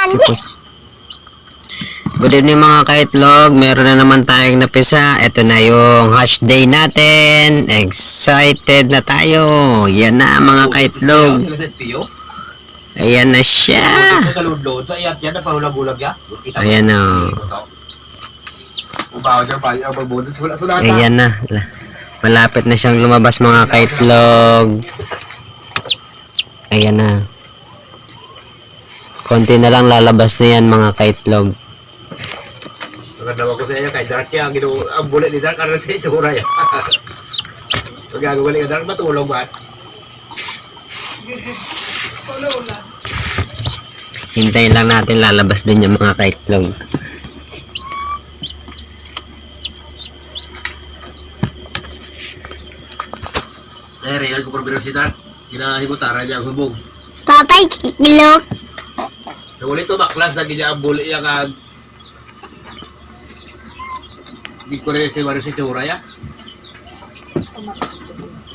Tapos, good evening mga kaitlog. Meron na naman tayong napisa. Ito na yung hash day natin. Excited na tayo. Yan na mga kaitlog. Ayan na siya. Ayan na. Ayan na. Malapit na siyang lumabas mga kaitlog. Ayan na. Konti na lang lalabas na yan mga kaitlog. Nagadawa ko sa iyo kay Dark yan. Ang bulit ni Dark karena sa itsura yan. Magagawa ni Dark matulog ba? Hintayin lang natin lalabas din yung mga kaitlog. Real ko pero si Dark. Kinahimutara niya ang hubog. Papay, bilog. Sa ulit to baklas na ganyan ang bulit yan kag di ko rin ito maris itsura yan.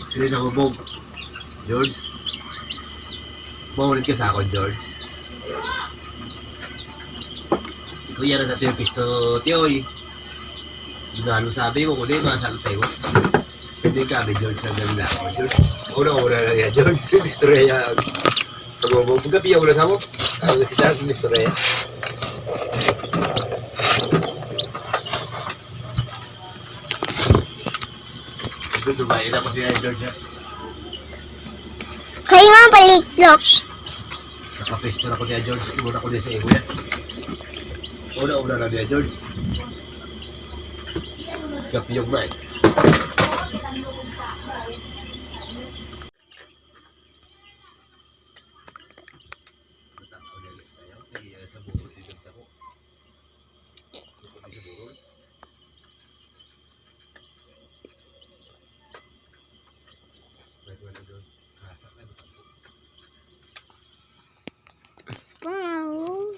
Sino sa hubog? George? Maulit ka sa akin, George. Kuya na natin yung pisto, tiyoy. Gano sabi mo, kundi masalot sa'yo. Hindi kami, George, ang ganda ako. George, una-una na yan, George. Misturaya. Sa bubog. Pagkapi ako na sa mo. Ang si Dark, misturaya. Ito ba? Ina pa siya, George. Kayo nga baliklok. Nakapisto na ko niya, George. Muna ko niya sa iyo, yan. Una-una na niya, George. Kapiyog na eh. Wow.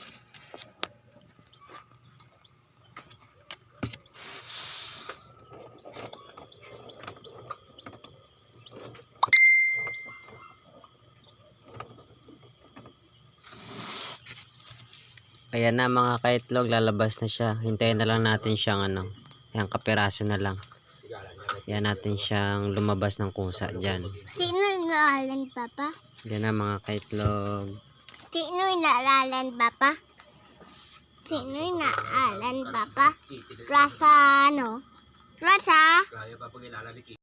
Ayan na mga kaitlog, lalabas na siya. Hintayin na lang natin siyang yung kapiraso na lang. Yan natin siyang lumabas ng kusa dyan. Sino inaalan, Papa? Yan na mga kaitlog. Sino inaalan, Papa? Sino inaalan, Papa? Rasa, ano? Rasa? Kaya pa pag ilala ni